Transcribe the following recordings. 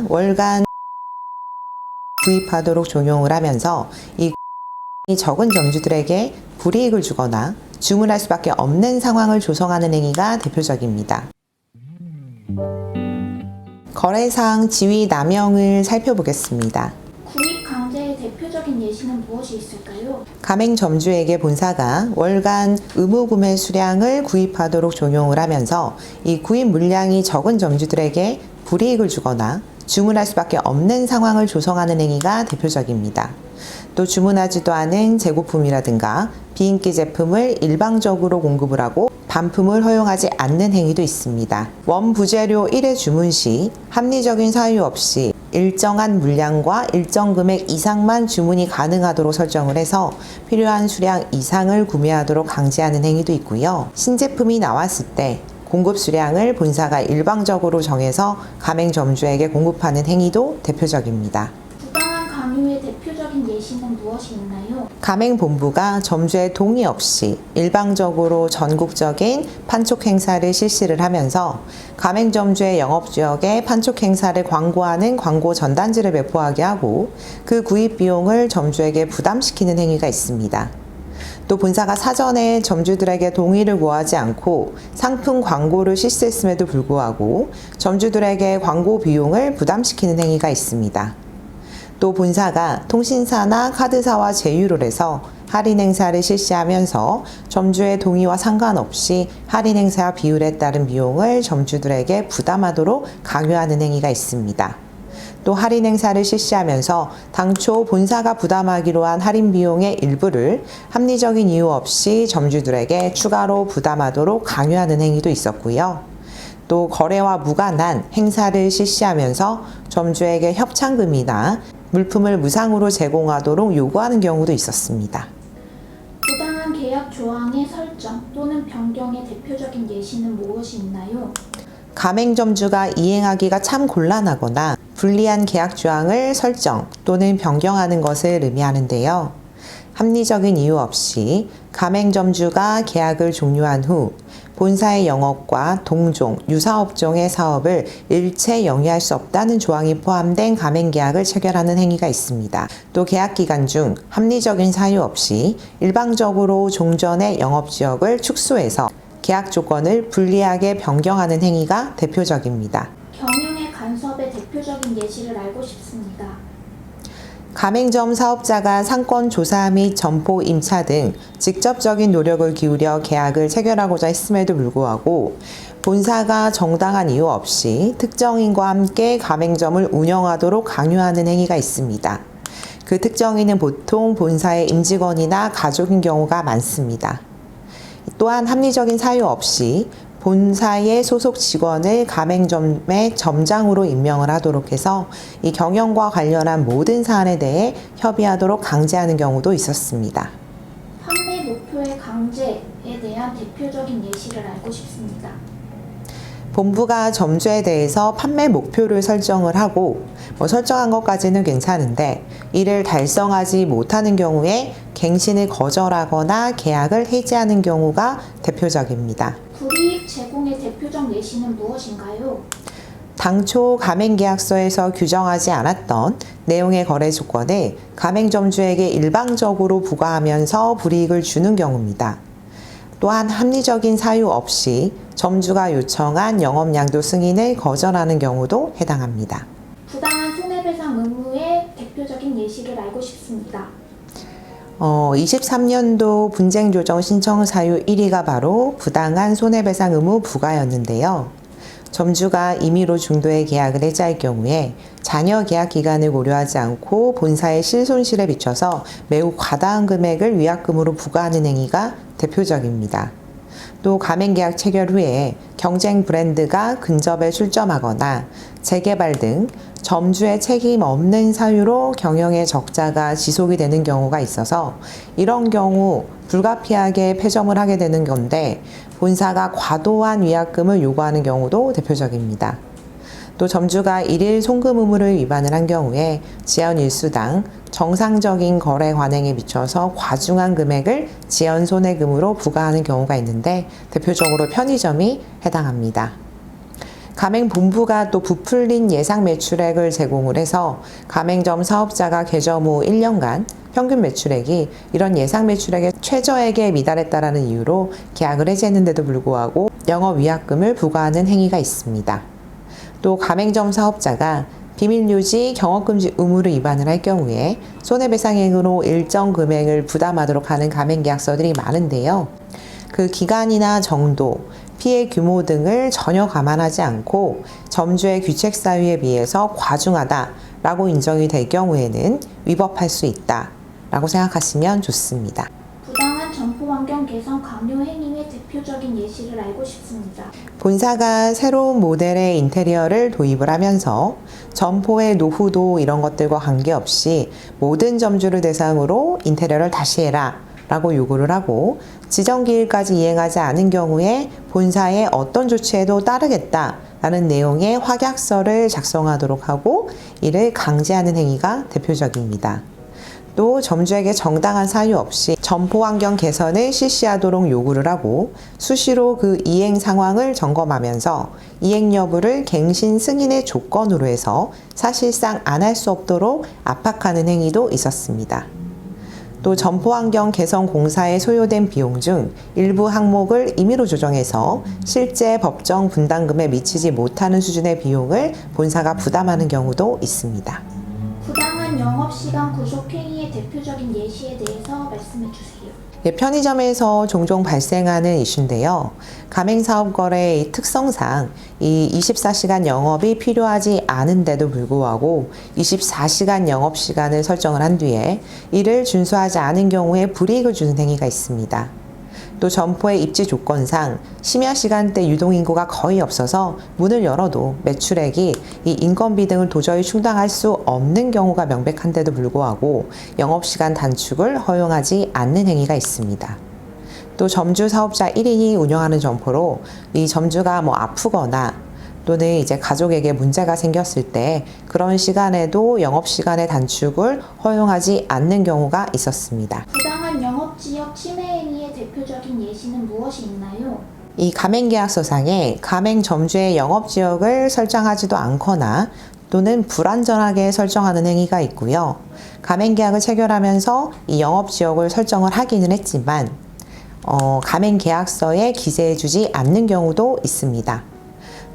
월간 구입하도록 종용을 하면서 이 적은 점주들에게 불이익을 주거나 주문할 수밖에 없는 상황을 조성하는 행위가 대표적입니다. 거래상 지위 남용을 살펴보겠습니다. 구입 강제의 대표적인 예시는 무엇이 있을까요? 가맹점주에게 본사가 월간 의무 구매 수량을 구입하도록 종용을 하면서 이 구입 물량이 적은 점주들에게 불이익을 주거나 주문할 수밖에 없는 상황을 조성하는 행위가 대표적입니다. 또 주문하지도 않은 재고품이라든가 비인기 제품을 일방적으로 공급을 하고 반품을 허용하지 않는 행위도 있습니다. 원부재료 1회 주문 시 합리적인 사유 없이 일정한 물량과 일정 금액 이상만 주문이 가능하도록 설정을 해서 필요한 수량 이상을 구매하도록 강제하는 행위도 있고요. 신제품이 나왔을 때 공급 수량을 본사가 일방적으로 정해서 가맹점주에게 공급하는 행위도 대표적입니다. 부당한 강요의 대표적인 예시는 무엇이 있나요? 가맹본부가 점주의 동의 없이 일방적으로 전국적인 판촉 행사를 실시를 하면서 가맹점주의 영업지역에 판촉 행사를 광고하는 광고 전단지를 배포하게 하고 그 구입 비용을 점주에게 부담시키는 행위가 있습니다. 또 본사가 사전에 점주들에게 동의를 구하지 않고 상품 광고를 실시했음에도 불구하고 점주들에게 광고 비용을 부담시키는 행위가 있습니다. 또 본사가 통신사나 카드사와 제휴를 해서 할인 행사를 실시하면서 점주의 동의와 상관없이 할인 행사 비율에 따른 비용을 점주들에게 부담하도록 강요하는 행위가 있습니다. 또 할인 행사를 실시하면서 당초 본사가 부담하기로 한 할인 비용의 일부를 합리적인 이유 없이 점주들에게 추가로 부담하도록 강요하는 행위도 있었고요. 또 거래와 무관한 행사를 실시하면서 점주에게 협찬금이나 물품을 무상으로 제공하도록 요구하는 경우도 있었습니다. 부당한 계약 조항의 설정 또는 변경의 대표적인 예시는 무엇이 있나요? 가맹점주가 이행하기가 참 곤란하거나 불리한 계약 조항을 설정 또는 변경하는 것을 의미하는데요. 합리적인 이유 없이 가맹점주가 계약을 종료한 후 본사의 영업과 동종, 유사업종의 사업을 일체 영위할 수 없다는 조항이 포함된 가맹계약을 체결하는 행위가 있습니다. 또 계약 기간 중 합리적인 사유 없이 일방적으로 종전의 영업지역을 축소해서 계약 조건을 불리하게 변경하는 행위가 대표적입니다. 경영의 간섭의 대표적인 예시를 알고 싶습니다. 가맹점 사업자가 상권 조사 및 점포 임차 등 직접적인 노력을 기울여 계약을 체결하고자 했음에도 불구하고 본사가 정당한 이유 없이 특정인과 함께 가맹점을 운영하도록 강요하는 행위가 있습니다. 그 특정인은 보통 본사의 임직원이나 가족인 경우가 많습니다. 또한 합리적인 사유 없이 본사의 소속 직원을 가맹점의 점장으로 임명을 하도록 해서 이 경영과 관련한 모든 사안에 대해 협의하도록 강제하는 경우도 있었습니다. 판매 목표의 강제에 대한 대표적인 예시를 알고 싶습니다. 본부가 점주에 대해서 판매 목표를 설정을 하고 설정한 것까지는 괜찮은데 이를 달성하지 못하는 경우에 갱신을 거절하거나 계약을 해지하는 경우가 대표적입니다. 불이익 제공의 대표적 예시는 무엇인가요? 당초 가맹계약서에서 규정하지 않았던 내용의 거래 조건을 가맹점주에게 일방적으로 부과하면서 불이익을 주는 경우입니다. 또한 합리적인 사유 없이 점주가 요청한 영업양도 승인을 거절하는 경우도 해당합니다. 부당한 손해배상 의무의 대표적인 예시를 알고 싶습니다. 23년도 분쟁조정 신청 사유 1위가 바로 부당한 손해배상 의무 부과였는데요. 점주가 임의로 중도의 계약을 해지할 경우에 잔여 계약 기간을 고려하지 않고 본사의 실손실에 비춰서 매우 과다한 금액을 위약금으로 부과하는 행위가 대표적입니다. 또 가맹계약 체결 후에 경쟁 브랜드가 근접에 출점하거나 재개발 등 점주의 책임 없는 사유로 경영의 적자가 지속이 되는 경우가 있어서 이런 경우 불가피하게 폐점을 하게 되는 건데 본사가 과도한 위약금을 요구하는 경우도 대표적입니다. 또 점주가 일일 송금 의무를 위반을 한 경우에 지연 일수당 정상적인 거래 관행에 비춰서 과중한 금액을 지연 손해금으로 부과하는 경우가 있는데 대표적으로 편의점이 해당합니다. 가맹본부가 또 부풀린 예상 매출액을 제공을 해서 가맹점 사업자가 개점 후 1년간 평균 매출액이 이런 예상 매출액의 최저액에 미달했다라는 이유로 계약을 해지했는데도 불구하고 영업위약금을 부과하는 행위가 있습니다. 또 가맹점 사업자가 비밀유지 경업금지 의무를 위반을 할 경우에 손해배상액으로 일정 금액을 부담하도록 하는 가맹계약서들이 많은데요. 그 기간이나 정도, 피해 규모 등을 전혀 감안하지 않고 점주의 귀책 사유에 비해서 과중하다라고 인정이 될 경우에는 위법할 수 있다라고 생각하시면 좋습니다. 부당한 점포 환경 개선 강요 행위의 대표적인 예시를 알고 싶습니다. 본사가 새로운 모델의 인테리어를 도입을 하면서 점포의 노후도 이런 것들과 관계없이 모든 점주를 대상으로 인테리어를 다시 해라 라고 요구를 하고 지정기일까지 이행하지 않은 경우에 본사의 어떤 조치에도 따르겠다라는 내용의 확약서를 작성하도록 하고 이를 강제하는 행위가 대표적입니다. 또 점주에게 정당한 사유 없이 점포 환경 개선을 실시하도록 요구를 하고 수시로 그 이행 상황을 점검하면서 이행 여부를 갱신 승인의 조건으로 해서 사실상 안 할 수 없도록 압박하는 행위도 있었습니다. 또 점포 환경 개선 공사에 소요된 비용 중 일부 항목을 임의로 조정해서 실제 법정 분담금에 미치지 못하는 수준의 비용을 본사가 부담하는 경우도 있습니다. 부당한 영업시간 구속 행위의 대표적인 예시에 대해서 말씀해 주세요. 편의점에서 종종 발생하는 이슈인데요. 가맹사업 거래의 특성상 이 24시간 영업이 필요하지 않은데도 불구하고 24시간 영업시간을 설정을 한 뒤에 이를 준수하지 않은 경우에 불이익을 주는 행위가 있습니다. 또 점포의 입지 조건상 심야 시간대 유동인구가 거의 없어서 문을 열어도 매출액이 이 인건비 등을 도저히 충당할 수 없는 경우가 명백한데도 불구하고 영업시간 단축을 허용하지 않는 행위가 있습니다. 또 점주 사업자 1인이 운영하는 점포로 이 점주가 아프거나 또는 이제 가족에게 문제가 생겼을 때 그런 시간에도 영업시간의 단축을 허용하지 않는 경우가 있었습니다. 부당한 영업지역 침해 행위의 대표적인 예시는 무엇이 있나요? 이 가맹계약서상에 가맹점주의 영업지역을 설정하지도 않거나 또는 불완전하게 설정하는 행위가 있고요. 가맹계약을 체결하면서 이 영업지역을 설정을 하기는 했지만 가맹계약서에 기재해주지 않는 경우도 있습니다.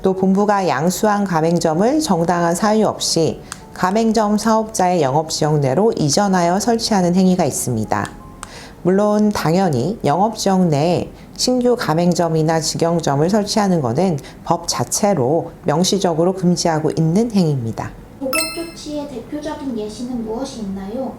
또 본부가 양수한 가맹점을 정당한 사유 없이 가맹점 사업자의 영업지역 내로 이전하여 설치하는 행위가 있습니다. 물론 당연히 영업지역 내에 신규 가맹점이나 직영점을 설치하는 것은 법 자체로 명시적으로 금지하고 있는 행위입니다. 보복 조치의 대표적인 예시는 무엇이 있나요?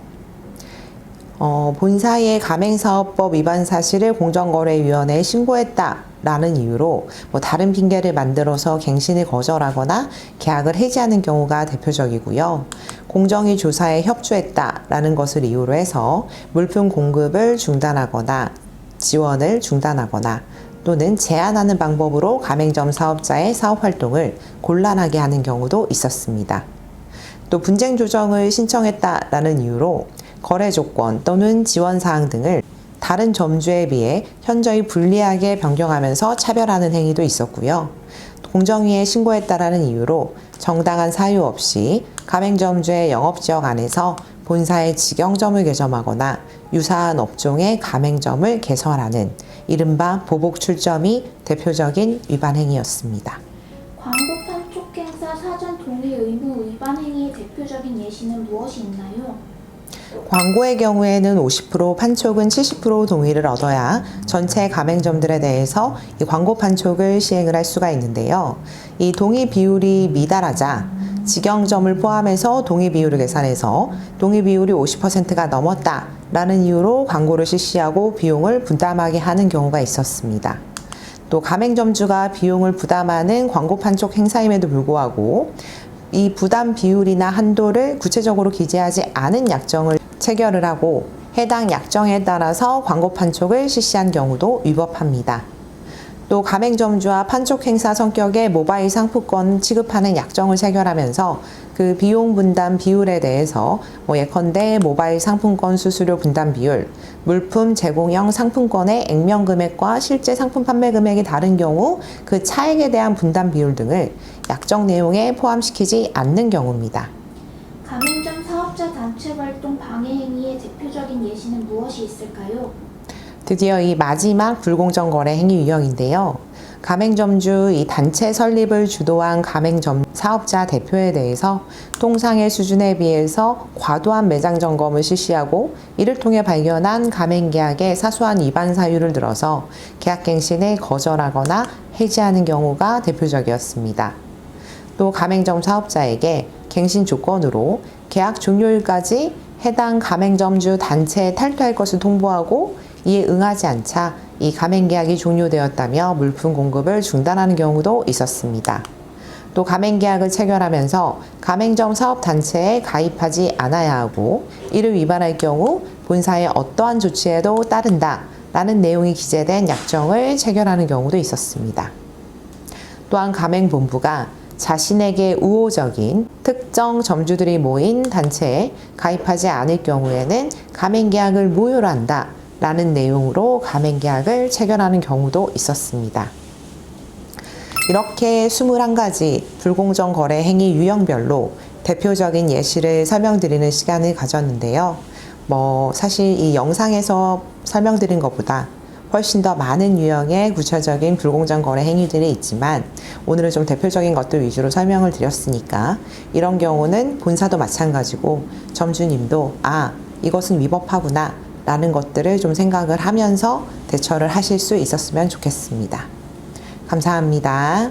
본사의 가맹사업법 위반 사실을 공정거래위원회에 신고했다라는 이유로 다른 핑계를 만들어서 갱신을 거절하거나 계약을 해지하는 경우가 대표적이고요. 공정위 조사에 협조했다라는 것을 이유로 해서 물품 공급을 중단하거나 지원을 중단하거나 또는 제한하는 방법으로 가맹점 사업자의 사업활동을 곤란하게 하는 경우도 있었습니다. 또 분쟁 조정을 신청했다라는 이유로 거래 조건 또는 지원 사항 등을 다른 점주에 비해 현저히 불리하게 변경하면서 차별하는 행위도 있었고요. 공정위에 신고했다라는 이유로 정당한 사유 없이 가맹점주의 영업지역 안에서 본사의 직영점을 개점하거나 유사한 업종의 가맹점을 개설하는 이른바 보복 출점이 대표적인 위반 행위였습니다. 광고 판촉 행사 사전 동의 의무 위반 행위의 대표적인 예시는 무엇이 있나요? 광고의 경우에는 50%, 판촉은 70% 동의를 얻어야 전체 가맹점들에 대해서 이 광고 판촉을 시행을 할 수가 있는데요. 이 동의 비율이 미달하자 직영점을 포함해서 동의 비율을 계산해서 동의 비율이 50%가 넘었다라는 이유로 광고를 실시하고 비용을 부담하게 하는 경우가 있었습니다. 또 가맹점주가 비용을 부담하는 광고 판촉 행사임에도 불구하고 이 부담 비율이나 한도를 구체적으로 기재하지 않은 약정을 체결을 하고 해당 약정에 따라서 광고 판촉을 실시한 경우도 위법합니다. 또 가맹점주와 판촉 행사 성격의 모바일 상품권 취급하는 약정을 체결하면서 그 비용 분담 비율에 대해서 예컨대 모바일 상품권 수수료 분담 비율, 물품 제공형 상품권의 액면 금액과 실제 상품 판매 금액이 다른 경우 그 차액에 대한 분담 비율 등을 약정 내용에 포함시키지 않는 경우입니다. 가맹점 사업자 단체 활동 방해 행위의 대표적인 예시는 무엇이 있을까요? 드디어 이 마지막 불공정 거래 행위 유형인데요. 가맹점주 이 단체 설립을 주도한 가맹점 사업자 대표에 대해서 통상의 수준에 비해서 과도한 매장 점검을 실시하고 이를 통해 발견한 가맹계약의 사소한 위반 사유를 들어서 계약갱신을 거절하거나 해지하는 경우가 대표적이었습니다. 또 가맹점 사업자에게 갱신 조건으로 계약 종료일까지 해당 가맹점주 단체에 탈퇴할 것을 통보하고 이에 응하지 않자 이 가맹계약이 종료되었다며 물품 공급을 중단하는 경우도 있었습니다. 또 가맹계약을 체결하면서 가맹점 사업단체에 가입하지 않아야 하고 이를 위반할 경우 본사의 어떠한 조치에도 따른다 라는 내용이 기재된 약정을 체결하는 경우도 있었습니다. 또한 가맹본부가 자신에게 우호적인 특정 점주들이 모인 단체에 가입하지 않을 경우에는 가맹계약을 무효로 한다 라는 내용으로 가맹계약을 체결하는 경우도 있었습니다. 이렇게 21가지 불공정 거래 행위 유형별로 대표적인 예시를 설명드리는 시간을 가졌는데요. 사실 이 영상에서 설명드린 것보다 훨씬 더 많은 유형의 구체적인 불공정 거래 행위들이 있지만 오늘은 좀 대표적인 것들 위주로 설명을 드렸으니까 이런 경우는 본사도 마찬가지고 점주님도 이것은 위법하구나 라는 것들을 좀 생각을 하면서 대처를 하실 수 있었으면 좋겠습니다. 감사합니다.